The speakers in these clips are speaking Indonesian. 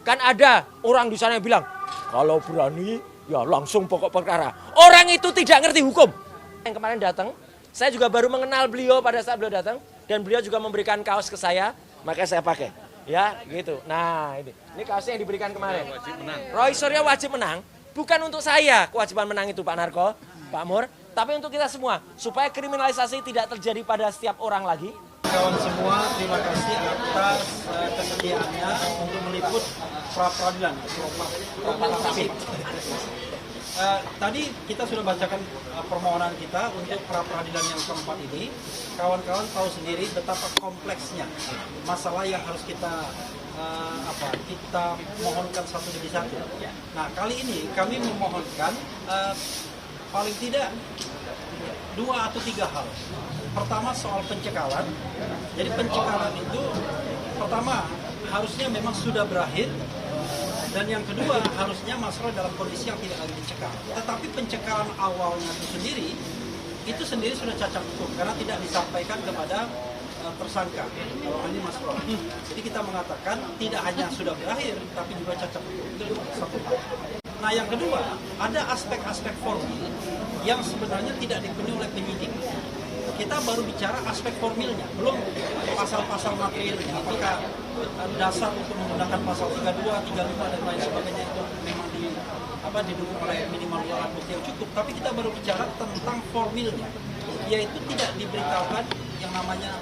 Kan ada orang di sana yang bilang, kalau berani ya langsung pokok perkara. Orang itu tidak ngerti hukum. Yang kemarin datang, saya juga baru mengenal beliau pada saat beliau datang. Dan beliau juga memberikan kaos ke saya, makanya saya pakai. Ya gitu. Nah ini kaosnya yang diberikan kemarin. Roy Suryo wajib menang. Bukan untuk saya kewajiban menang itu Pak Narko, Pak Mur. Tapi untuk kita semua. Supaya kriminalisasi tidak terjadi pada setiap orang lagi. Kawan semua, terima kasih atas kesediaannya untuk meliput pra-peradilan. Tadi kita sudah bacakan permohonan kita untuk pra-peradilan yang keempat ini. Kawan-kawan tahu sendiri betapa kompleksnya masalah yang harus kita mohonkan satu demi satu. Nah, kali ini kami memohonkan paling tidak 2 atau 3 hal. Pertama soal pencekalan. Jadi pencekalan itu pertama harusnya memang sudah berakhir. Dan yang kedua harusnya masalah dalam kondisi yang tidak lagi dicekal. Tetapi pencekalan awalnya itu sendiri sudah cacat hukum karena tidak disampaikan kepada tersangka. Kalau ini Mas Roy. Jadi kita mengatakan tidak hanya sudah berakhir tapi juga cacat hukum. Itu satu hal. Nah yang kedua ada aspek-aspek formil yang sebenarnya tidak dipenuhi oleh penyidik. Kita baru bicara aspek formilnya, belum pasal-pasal materialnya. Apakah dasar untuk menggunakan pasal 32, 35 dan lain sebagainya itu memang didukung oleh minimal 2 alat bukti yang cukup. Tapi kita baru bicara tentang formilnya, yaitu tidak diberitahukan yang namanya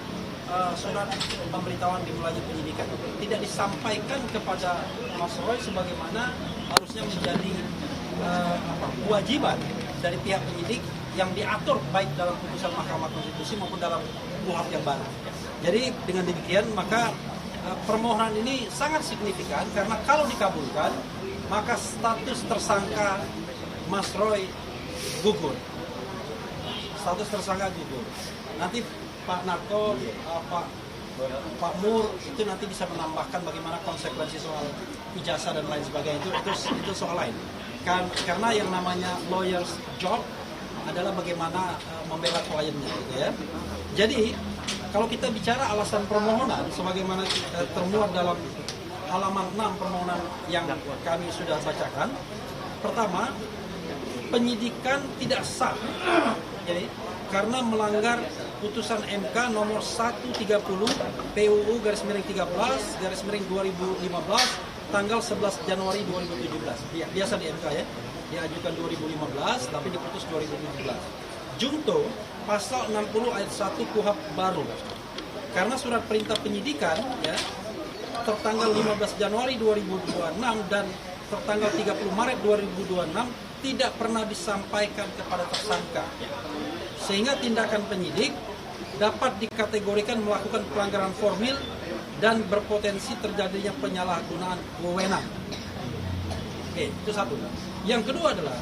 surat pemberitahuan dimulainya penyidikan. Tidak disampaikan kepada Mas Roy sebagaimana harusnya menjadi kewajiban dari pihak penyidik yang diatur baik dalam putusan Mahkamah Konstitusi maupun dalam KUHP yang baru. Jadi dengan demikian maka permohonan ini sangat signifikan karena kalau dikabulkan maka status tersangka Mas Roy gugur. Status tersangka gugur. Nanti Pak Narko, Pak Mur itu nanti bisa menambahkan bagaimana konsekuensi soal ijazah dan lain sebagainya itu soal lain. Karena yang namanya lawyer's job adalah bagaimana membela kliennya, gitu ya. Jadi kalau kita bicara alasan permohonan, sebagaimana termuat dalam halaman 6 permohonan yang kami sudah bacakan, pertama penyidikan tidak sah, jadi karena melanggar putusan MK nomor 130 PUU /13/2015 tanggal 11 Januari 2017. Biasa di MK ya. Diajukan 2015 tapi diputus 2017. Junto pasal 60 ayat 1 KUHP baru. Karena surat perintah penyidikan ya tertanggal 15 Januari 2026 dan tertanggal 30 Maret 2026 tidak pernah disampaikan kepada tersangka. Sehingga tindakan penyidik dapat dikategorikan melakukan pelanggaran formil dan berpotensi terjadinya penyalahgunaan wewenang. Oke, itu satu. Yang kedua adalah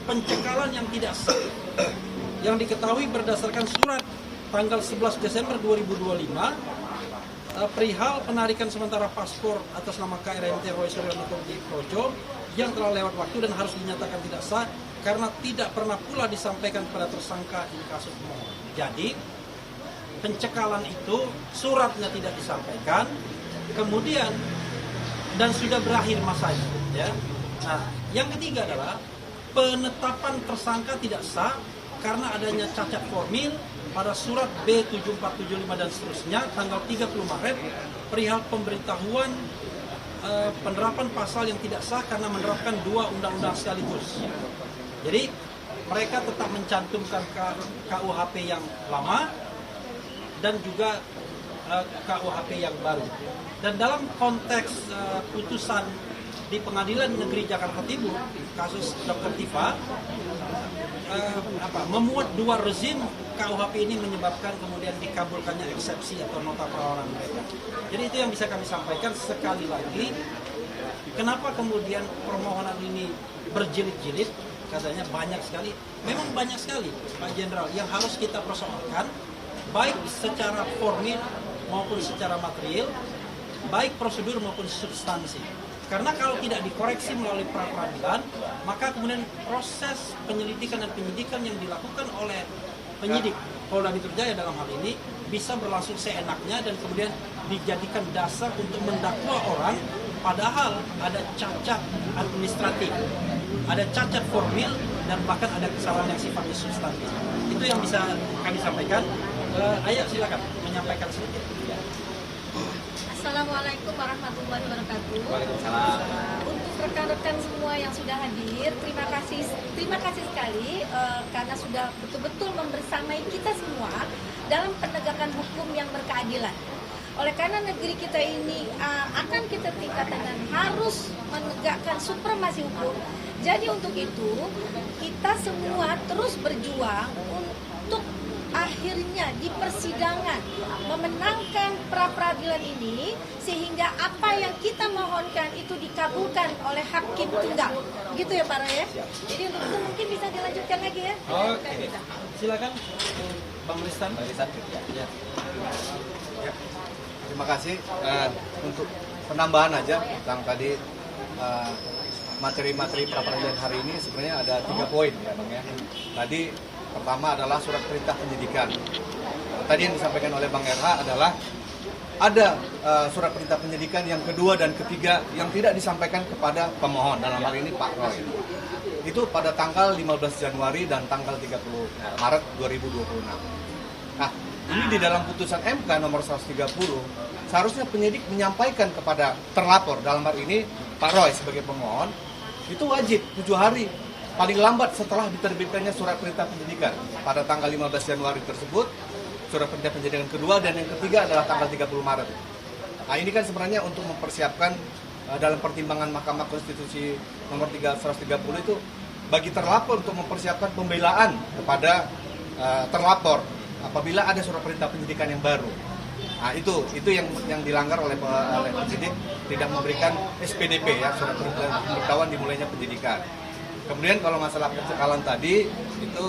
pencekalan yang tidak sah yang diketahui berdasarkan surat tanggal 11 Desember 2025 perihal penarikan sementara paspor atas nama KRMT Roy Suryo Nugroho Projo yang telah lewat waktu dan harus dinyatakan tidak sah karena tidak pernah pula disampaikan kepada tersangka di kasus pemohon. Jadi pencekalan itu suratnya tidak disampaikan, kemudian dan sudah berakhir masanya, ya. Nah, yang ketiga adalah penetapan tersangka tidak sah karena adanya cacat formil pada surat B7475 dan seterusnya tanggal 30 Maret perihal pemberitahuan penerapan pasal yang tidak sah karena menerapkan 2 undang-undang sekaligus. Jadi mereka tetap mencantumkan KUHP yang lama dan juga KUHP yang baru. Dan dalam konteks putusan di Pengadilan Negeri Jakarta Timur, kasus Dr. Tifa, memuat 2 rezim KUHP ini menyebabkan kemudian dikabulkannya eksepsi atau nota perlawanan mereka. Jadi itu yang bisa kami sampaikan sekali lagi. Kenapa kemudian permohonan ini berjilid-jilid? Katanya banyak sekali. Memang banyak sekali, Pak Jenderal, yang harus kita persoalkan, baik secara formil maupun secara material, baik prosedur maupun substansi. Karena kalau tidak dikoreksi melalui pra-peradilan, maka kemudian proses penyelidikan dan penyidikan yang dilakukan oleh penyidik Polda Metro Jaya dalam hal ini bisa berlangsung seenaknya dan kemudian dijadikan dasar untuk mendakwa orang Padahal ada cacat administratif, ada cacat formil, dan bahkan ada kesalahan yang sifatnya substantif. Itu yang bisa kami sampaikan. Ayo silakan menyampaikan sedikit. Assalamualaikum warahmatullahi wabarakatuh. Waalaikumsalam. Untuk rekan-rekan semua yang sudah hadir, terima kasih sekali karena sudah betul-betul membersamai kita semua dalam penegakan hukum yang berkeadilan. Oleh karena negeri kita ini akan kita tingkatkan dan harus menegakkan supremasi hukum. Jadi untuk itu kita semua terus berjuang untuk akhirnya di persidangan memenangkan pra-peradilan ini sehingga apa yang kita mohonkan itu dikabulkan oleh hakim tunggal. Gitu ya Pak Roy ya. Jadi untuk itu mungkin bisa dilanjutkan lagi ya. Oke. Silakan Bang Ristan. Ya. Terima kasih untuk penambahan aja tentang tadi materi-materi pra-peradilan hari ini sebenarnya ada 3 poin ya Bang ya. Tadi pertama adalah surat perintah penyidikan. Tadi yang disampaikan oleh Bang RH adalah ada surat perintah penyidikan yang kedua dan ketiga yang tidak disampaikan kepada pemohon, dalam hal ini Pak Roy. Itu pada tanggal 15 Januari dan tanggal 30 Maret 2026. Nah, ini di dalam putusan MK nomor 130, seharusnya penyidik menyampaikan kepada terlapor, dalam hal ini Pak Roy sebagai pemohon, itu wajib 7 hari paling lambat setelah diterbitkannya surat perintah penyidikan pada tanggal 15 Januari tersebut, surat perintah penyidikan kedua, dan yang ketiga adalah tanggal 30 Maret. Nah, ini kan sebenarnya untuk mempersiapkan dalam pertimbangan Mahkamah Konstitusi nomor 130 itu bagi terlapor untuk mempersiapkan pembelaan kepada terlapor apabila ada surat perintah penyidikan yang baru. Nah, itu yang dilanggar oleh penyidik, tidak memberikan SPDP ya, surat pemberitahuan dimulainya penyidikan. Kemudian kalau masalah pencekalan tadi itu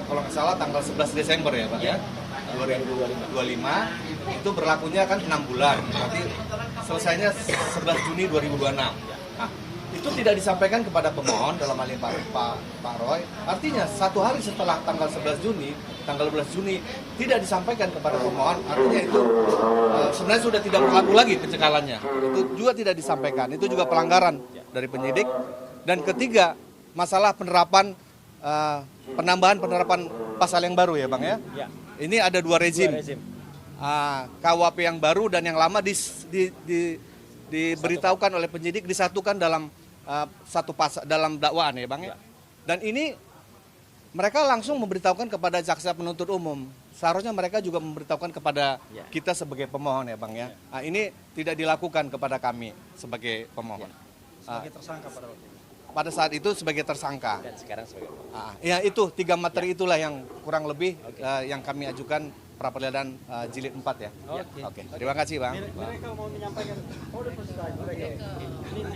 kalau nggak salah tanggal 11 Desember ya Pak ya, 2025 itu berlakunya kan 6 bulan, berarti selesainya 11 Juni 2026. Nah, itu tidak disampaikan kepada pemohon dalam hal ini Pak Roy. Artinya 1 hari setelah tanggal 11 Juni, tanggal 12 Juni tidak disampaikan kepada pemohon, artinya itu sebenarnya sudah tidak berlaku lagi pencekalannya. Itu juga tidak disampaikan. Itu juga pelanggaran dari penyidik. Dan ketiga, masalah penerapan penambahan penerapan pasal yang baru ya Bang ya. Ya. Ini ada 2 rezim. KUHP yang baru dan yang lama diberitahukan oleh penyidik, disatukan dalam satu pasal dalam dakwaan ya Bang ya. Dan ini mereka langsung memberitahukan kepada jaksa penuntut umum. Seharusnya mereka juga memberitahukan kepada kita sebagai pemohon ya Bang ya. Nah, ini tidak dilakukan kepada kami sebagai pemohon. Sebagai tersangka pada saat itu sebagai tersangka. Dan sekarang sebagai Ya itu 3 materi itulah yang kurang lebih yang kami ajukan pra-peradilan jilid 4 ya. Oke. Terima kasih Bang. Miracle mau menyampaikan.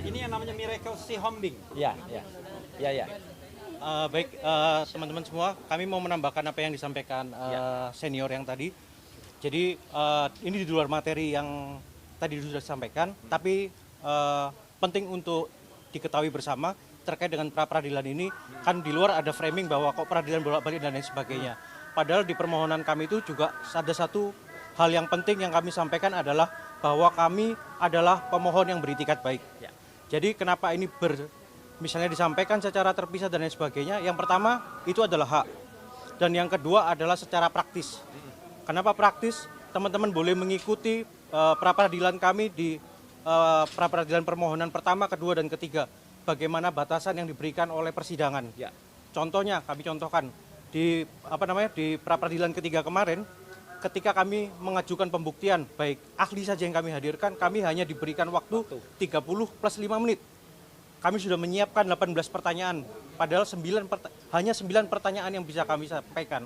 Ini yang namanya Miracle Sihombing. Ya. Baik teman-teman semua, kami mau menambahkan apa yang disampaikan senior yang tadi. Jadi ini di luar materi yang tadi sudah disampaikan, tapi penting untuk diketahui bersama terkait dengan pra-peradilan ini. Kan di luar ada framing bahwa kok peradilan bolak-balik dan lain sebagainya. Padahal di permohonan kami itu juga ada satu hal yang penting yang kami sampaikan adalah bahwa kami adalah pemohon yang beritikat baik. Jadi kenapa ini misalnya disampaikan secara terpisah dan lain sebagainya. Yang pertama itu adalah hak. Dan yang kedua adalah secara praktis. Kenapa praktis? Teman-teman boleh mengikuti pra-peradilan kami di pra-peradilan permohonan pertama, kedua, dan ketiga. Bagaimana batasan yang diberikan oleh persidangan. Contohnya kami contohkan di pra-peradilan ketiga kemarin, ketika kami mengajukan pembuktian, baik ahli saja yang kami hadirkan, kami hanya diberikan waktu 30 plus 5 menit. Kami sudah menyiapkan 18 pertanyaan, padahal hanya 9 pertanyaan yang bisa kami sampaikan.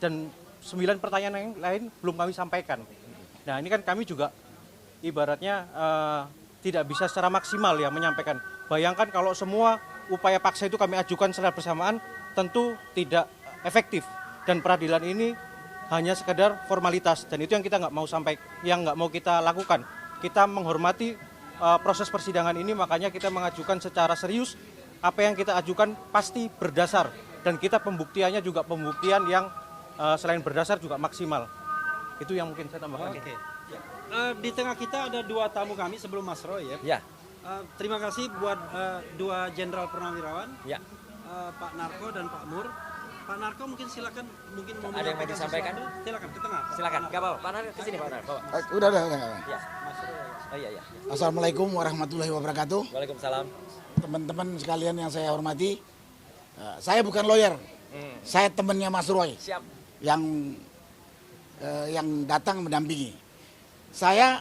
Dan 9 pertanyaan yang lain belum kami sampaikan. Nah, ini kan kami juga ibaratnya tidak bisa secara maksimal ya menyampaikan. Bayangkan kalau semua upaya paksa itu kami ajukan secara bersamaan, tentu tidak efektif. Dan peradilan ini hanya sekedar formalitas, dan itu yang kita nggak mau kita lakukan. Kita menghormati proses persidangan ini, makanya kita mengajukan secara serius. Apa yang kita ajukan pasti berdasar, dan kita pembuktiannya juga pembuktian yang selain berdasar juga maksimal. Itu yang mungkin saya tambahkan. Oke. Di tengah kita ada dua tamu kami sebelum Mas Roy ya. Ya, Terima kasih buat dua jenderal purnawirawan, ya. Pak Narko dan Pak Mur. Pak Narko mungkin silakan, mungkin mau Ada yang mau menyampaikan disampaikan? sesuatu. Silakan ke tengah. Silakan. Gak apa-apa. Pak Nar kesini Pak Nar. Bawa. Udah. Ya. Oh iya iya. Assalamualaikum warahmatullahi wabarakatuh. Waalaikumsalam. Teman-teman sekalian yang saya hormati, saya bukan lawyer, saya temannya Mas Roy Siap. yang datang mendampingi. Saya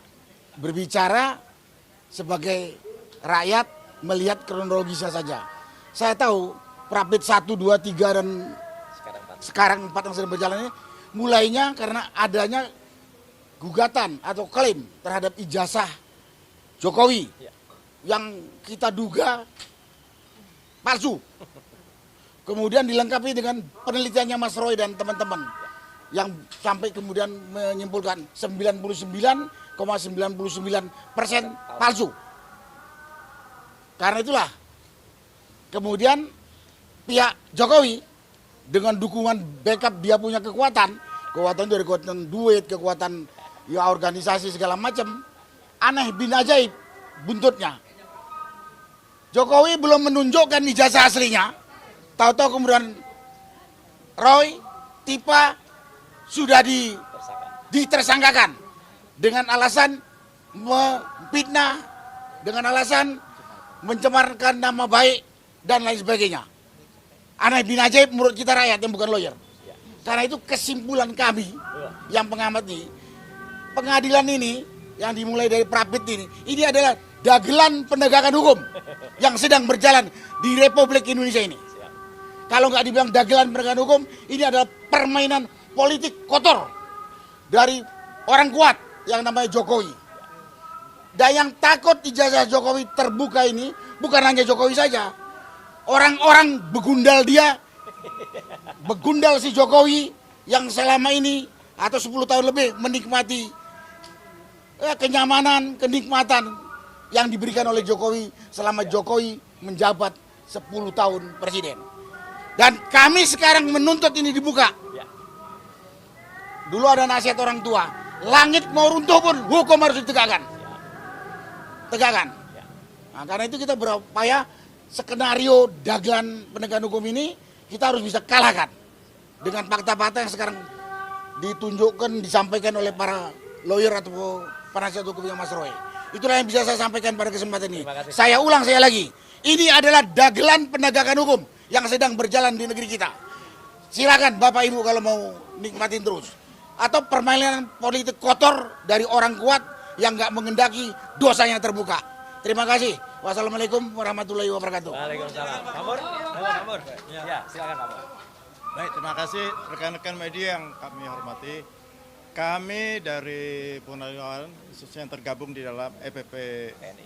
berbicara sebagai rakyat melihat kronologisnya saja. Saya tahu Prapit 1, 2, 3 dan Sekarang Pak. sekarang 4 yang sedang berjalan ini mulainya karena adanya gugatan atau klaim terhadap ijazah Jokowi Ya. yang kita duga palsu. Kemudian dilengkapi dengan penelitiannya Mas Roy dan teman-teman yang sampai kemudian menyimpulkan 99,99% palsu. Karena itulah kemudian pihak Jokowi dengan dukungan backup dia punya kekuatan dari kekuatan duit, kekuatan ya organisasi segala macam, aneh bin ajaib buntutnya. Jokowi belum menunjukkan ijazah aslinya, tahu-tahu kemudian Roy, Tipa sudah ditersangkakan dengan alasan memfitnah, dengan alasan mencemarkan nama baik dan lain sebagainya. Aneh bin ajaib menurut kita rakyat yang bukan lawyer. Karena itu kesimpulan kami yang pengamat ini, pengadilan ini yang dimulai dari Prapit ini adalah dagelan penegakan hukum yang sedang berjalan di Republik Indonesia ini. Kalau nggak dibilang dagelan penegakan hukum, ini adalah permainan politik kotor dari orang kuat yang namanya Jokowi. Dan yang takut ijazah Jokowi terbuka ini bukan hanya Jokowi saja. Orang-orang begundal dia, begundal si Jokowi yang selama ini atau 10 tahun lebih menikmati kenyamanan, kenikmatan yang diberikan oleh Jokowi selama Jokowi menjabat 10 tahun presiden. Dan kami sekarang menuntut ini dibuka. Dulu ada nasihat orang tua, langit mau runtuh pun hukum harus ditegakkan. Tegakkan. Nah, karena itu kita berupaya skenario dagelan penegakan hukum ini kita harus bisa kalahkan dengan fakta-fakta yang sekarang ditunjukkan, disampaikan oleh para lawyer atau penasihat hukum yang Mas Roy. Itulah yang bisa saya sampaikan pada kesempatan ini. Saya ulang saya lagi, ini adalah dagelan penegakan hukum yang sedang berjalan di negeri kita. Silakan Bapak Ibu kalau mau nikmatin terus. Atau permainan politik kotor dari orang kuat yang nggak mengendaki dosanya terbuka. Terima kasih. Wassalamualaikum warahmatullahi wabarakatuh. Waalaikumsalam. Pak Mur? Pak Mur. Ya, silakan Pak Mur. Baik, terima kasih rekan-rekan media yang kami hormati. Kami dari Purnawirawan, khususnya yang tergabung di dalam EPP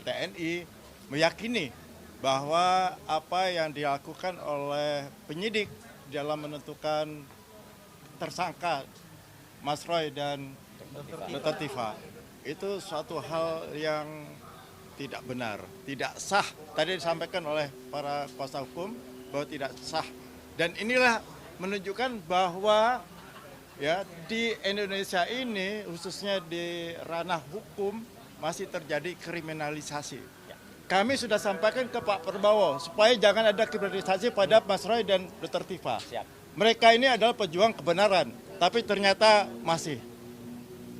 TNI, meyakini bahwa apa yang dilakukan oleh penyidik dalam menentukan tersangka Mas Roy dan Dr. Tifa itu suatu hal yang tidak benar, tidak sah. Tadi disampaikan oleh para kuasa hukum bahwa tidak sah. Dan inilah menunjukkan bahwa ya di Indonesia ini khususnya di ranah hukum masih terjadi kriminalisasi. Kami sudah sampaikan ke Pak Prabowo supaya jangan ada kriminalisasi pada Mas Roy dan Dr. Tifa. Mereka ini adalah pejuang kebenaran, tapi ternyata masih.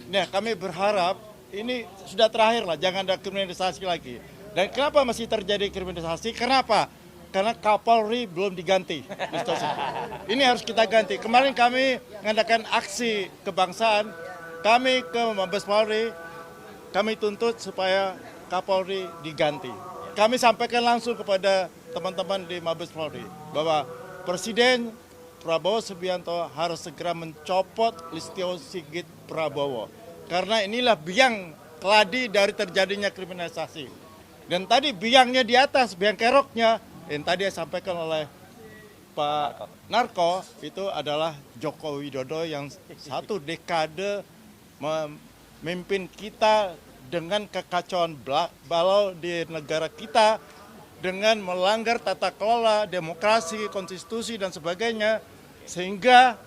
Nah, kami berharap ini sudah terakhir lah, jangan ada kriminalisasi lagi. Dan kenapa masih terjadi kriminalisasi? Kenapa? Karena Kapolri belum diganti. Ini harus kita ganti. Kemarin kami mengadakan aksi kebangsaan, kami ke Mabes Polri, kami tuntut supaya Kapolri diganti. Kami sampaikan langsung kepada teman-teman di Mabes Polri bahwa Presiden Prabowo Subianto harus segera mencopot Listio Sigit Prabowo. Karena inilah biang keladi dari terjadinya kriminalisasi. Dan tadi biangnya di atas, biang keroknya, yang tadi disampaikan oleh Pak Narko, itu adalah Joko Widodo yang satu dekade memimpin kita dengan kekacauan balau di negara kita, dengan melanggar tata kelola, demokrasi, konstitusi, dan sebagainya, sehingga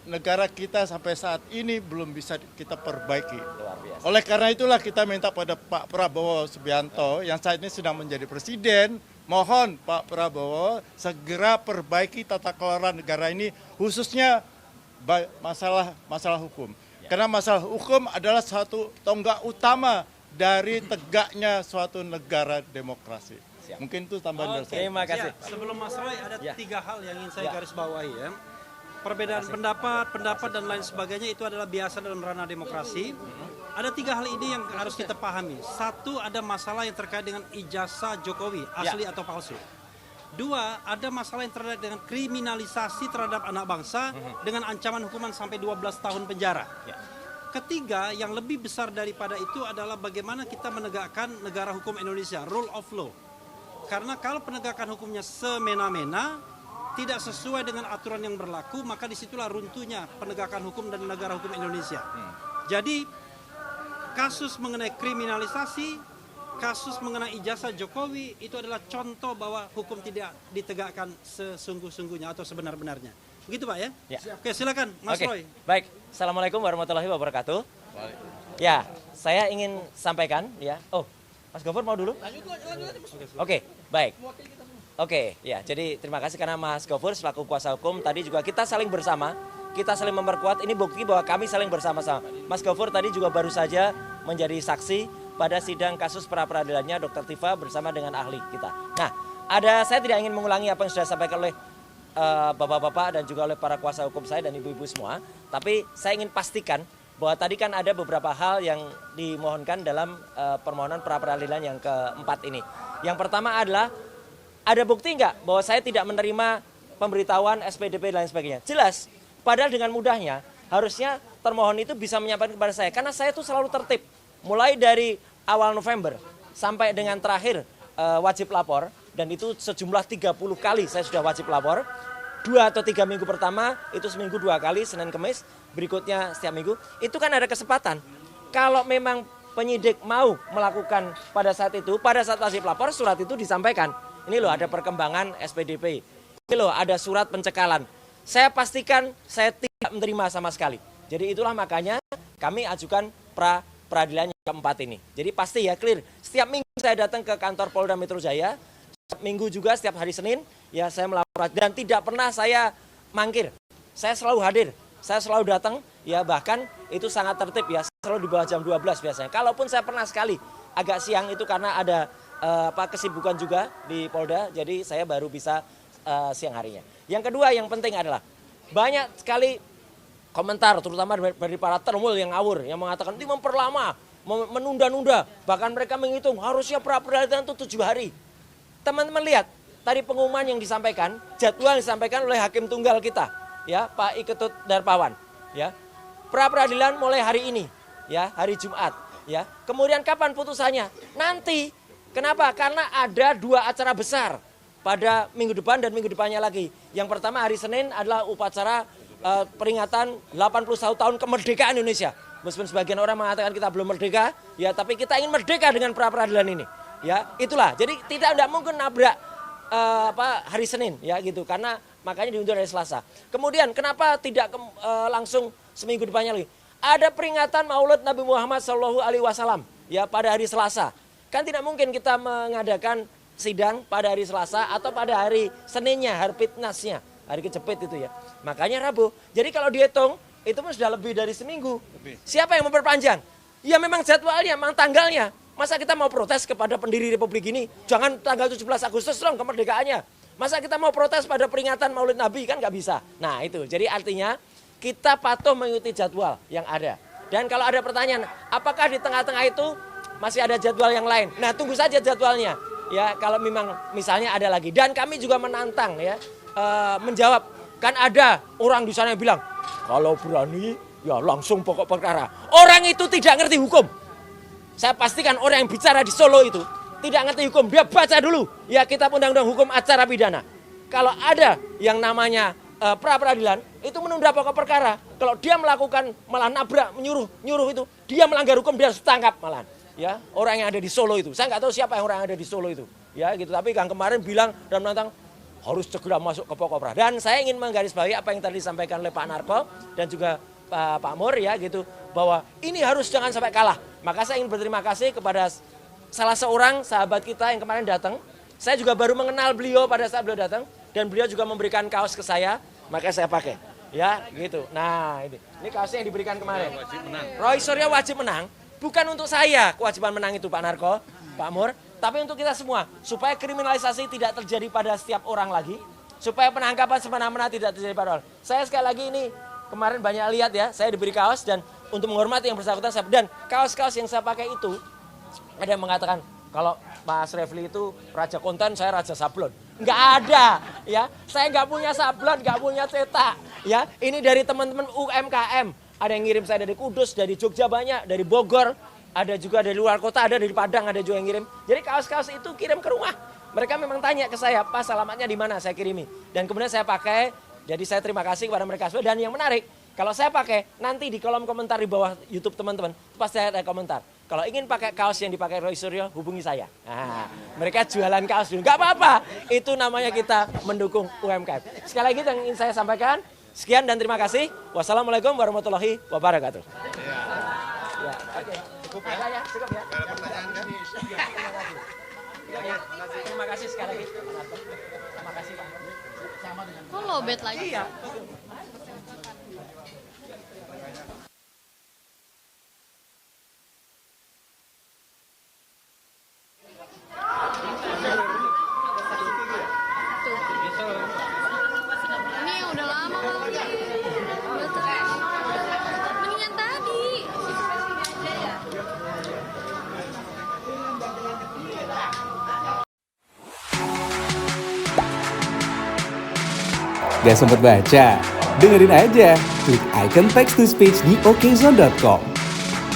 negara kita sampai saat ini belum bisa kita perbaiki. Luar biasa. Oleh karena itulah kita minta pada Pak Prabowo Subianto yang saat ini sedang menjadi presiden, mohon Pak Prabowo segera perbaiki tata kelola negara ini, khususnya masalah hukum. Karena masalah hukum adalah satu tonggak utama dari tegaknya suatu negara demokrasi. Mungkin itu tambahan dari saya. Terima kasih. Ya, sebelum Mas Roy ada Ya. 3 hal yang ingin saya Ya. garis bawahi ya. Perbedaan pendapat dan lain sebagainya itu adalah biasa dalam ranah demokrasi. Ada 3 hal ini yang harus kita pahami. 1, ada masalah yang terkait dengan ijazah Jokowi, asli atau palsu. 2, ada masalah yang terkait dengan kriminalisasi terhadap anak bangsa dengan ancaman hukuman sampai 12 tahun penjara. Ketiga, yang lebih besar daripada itu adalah bagaimana kita menegakkan negara hukum Indonesia, rule of law. Karena kalau penegakan hukumnya semena-mena, tidak sesuai dengan aturan yang berlaku, maka disitulah runtuhnya penegakan hukum dan negara hukum Indonesia. Jadi, kasus mengenai kriminalisasi, kasus mengenai ijazah Jokowi, itu adalah contoh bahwa hukum tidak ditegakkan sesungguh-sungguhnya atau sebenar-benarnya. Begitu Pak ya? Ya. Oke, silakan Mas Oke, Roy. baik. Assalamualaikum warahmatullahi wabarakatuh. Ya, saya ingin sampaikan ya. Oh, Mas Gofur mau dulu? Oke, baik. Oke, ya. Jadi terima kasih karena Mas Gofur selaku kuasa hukum tadi juga kita saling bersama, kita saling memperkuat. Ini bukti bahwa kami saling bersama-sama. Mas Gofur tadi juga baru saja menjadi saksi pada sidang kasus pra-peradilannya Dr. Tifa bersama dengan ahli kita. Nah, saya tidak ingin mengulangi apa yang sudah disampaikan oleh bapak-bapak dan juga oleh para kuasa hukum saya dan ibu-ibu semua. Tapi saya ingin pastikan bahwa tadi kan ada beberapa hal yang dimohonkan dalam permohonan pra-peradilan yang keempat ini. Yang pertama adalah ada bukti nggak bahwa saya tidak menerima pemberitahuan SPDP dan lain sebagainya. Jelas, padahal dengan mudahnya harusnya termohon itu bisa menyampaikan kepada saya. Karena saya itu selalu tertib. Mulai dari awal November sampai dengan terakhir wajib lapor. Dan itu sejumlah 30 kali saya sudah wajib lapor. 2 atau 3 minggu pertama itu seminggu 2 kali, Senin Kemis. Berikutnya setiap minggu. Itu kan ada kesempatan. Kalau memang penyidik mau melakukan pada saat itu, pada saat wajib lapor surat itu disampaikan. Ini loh ada perkembangan SPDP. Ini loh ada surat pencekalan. Saya pastikan saya tidak menerima sama sekali. Jadi itulah makanya kami ajukan pra-peradilan yang keempat ini. Jadi pasti ya clear. Setiap minggu saya datang ke kantor Polda Metro Jaya. Setiap minggu juga setiap hari Senin ya saya melapor dan tidak pernah saya mangkir. Saya selalu hadir. Saya selalu datang ya bahkan itu sangat tertib ya. Saya selalu di bawah jam 12 biasanya. Kalaupun saya pernah sekali agak siang itu karena ada kesibukan juga di Polda, jadi saya baru bisa siang harinya. Yang kedua yang penting adalah banyak sekali komentar terutama dari para termul yang ngawur yang mengatakan ini memperlama, menunda-nunda, bahkan mereka menghitung harusnya pra-peradilan itu 7 hari. Teman-teman lihat tadi pengumuman yang disampaikan, jadwal yang disampaikan oleh hakim tunggal kita, ya Pak Iketut Darpawan, ya pra-peradilan mulai hari ini, ya hari Jumat, ya. Kemudian kapan putusannya? Nanti. Kenapa? Karena ada 2 acara besar pada minggu depan dan minggu depannya lagi. Yang pertama hari Senin adalah upacara peringatan 81 tahun kemerdekaan Indonesia. Meskipun sebagian orang mengatakan kita belum merdeka, ya tapi kita ingin merdeka dengan pra-peradilan ini. Ya, itulah. Jadi tidak mungkin nabrak hari Senin ya gitu. Karena makanya diundur dari Selasa. Kemudian kenapa tidak langsung seminggu depannya lagi? Ada peringatan Maulid Nabi Muhammad SAW ya pada hari Selasa. Kan tidak mungkin kita mengadakan sidang pada hari Selasa atau pada hari Seninnya, hari Pitnasnya, hari kejepit itu ya. Makanya Rabu. Jadi kalau dihitung itu pun sudah lebih dari seminggu. Siapa yang memperpanjang? Ya memang jadwalnya, memang tanggalnya. Masa kita mau protes kepada pendiri Republik ini? Jangan tanggal 17 Agustus dong kemerdekaannya. Masa kita mau protes pada peringatan Maulid Nabi? Kan nggak bisa. Nah itu, jadi artinya kita patuh mengikuti jadwal yang ada. Dan kalau ada pertanyaan, apakah di tengah-tengah itu masih ada jadwal yang lain? Nah tunggu saja jadwalnya. Ya kalau memang misalnya ada lagi. Dan kami juga menantang ya, menjawab. Kan ada orang di sana yang bilang, kalau berani ya langsung pokok perkara. Orang itu tidak ngerti hukum. Saya pastikan orang yang bicara di Solo itu tidak ngerti hukum. Dia baca dulu ya kitab undang-undang hukum acara pidana. Kalau ada yang namanya pra-peradilan itu menunda pokok perkara. Kalau dia melakukan malah nabrak, nyuruh itu, dia melanggar hukum, dia harus ditangkap malahan. Ya, orang yang ada di Solo itu. Saya nggak tahu siapa yang orang yang ada di Solo itu. Ya gitu. Tapi yang kemarin bilang dan menantang harus segera masuk ke pokok perkara. Dan saya ingin menggarisbawahi apa yang tadi disampaikan oleh Pak Narko dan juga Pak Mur ya gitu, bahwa ini harus jangan sampai kalah. Maka saya ingin berterima kasih kepada salah seorang sahabat kita yang kemarin datang. Saya juga baru mengenal beliau pada saat beliau datang dan beliau juga memberikan kaos ke saya, maka saya pakai. Ya, gitu. Nah, ini kaosnya yang diberikan kemarin. Roy Suryo wajib menang, bukan untuk saya kewajiban menang itu Pak Narko, Pak Mur, tapi untuk kita semua, supaya kriminalisasi tidak terjadi pada setiap orang lagi, supaya penangkapan semena-mena tidak terjadi pada orang. Saya sekali lagi ini kemarin banyak lihat ya, saya diberi kaos dan untuk menghormati yang bersangkutan dan kaos-kaos yang saya pakai itu ada yang mengatakan kalau Mas Refli itu raja konten, saya raja sablon. Nggak ada ya, saya nggak punya sablon, nggak punya cetak ya. Ini dari teman-teman UMKM, ada yang ngirim saya dari Kudus, dari Jogja banyak, dari Bogor, ada juga dari luar kota, ada dari Padang, ada juga yang ngirim. Jadi kaos-kaos itu kirim ke rumah. Mereka memang tanya ke saya, Pak alamatnya di mana, saya kirimi. Dan kemudian saya pakai, jadi saya terima kasih kepada mereka semua. Dan yang menarik, kalau saya pakai, nanti di kolom komentar di bawah YouTube teman-teman, pasti ada komentar. Kalau ingin pakai kaos yang dipakai Roy Suryo, hubungi saya. Nah, mereka jualan kaos dulu. Nggak apa-apa, itu namanya kita mendukung UMKM. Sekali lagi yang ingin saya sampaikan, sekian dan terima kasih. Wassalamualaikum warahmatullahi wabarakatuh. Ya, oke. Cukup ya? Cukup ya? Ada pertanyaan kan? Ya, terima kasih sekali lagi. Terima kasih Pak. Sama dengan. Kok lobet lagi? Iya. Ini yang udah lama kali. Mendingan tadi. Gak sempet baca? Dengerin aja, klik icon text to speech di okezone.com.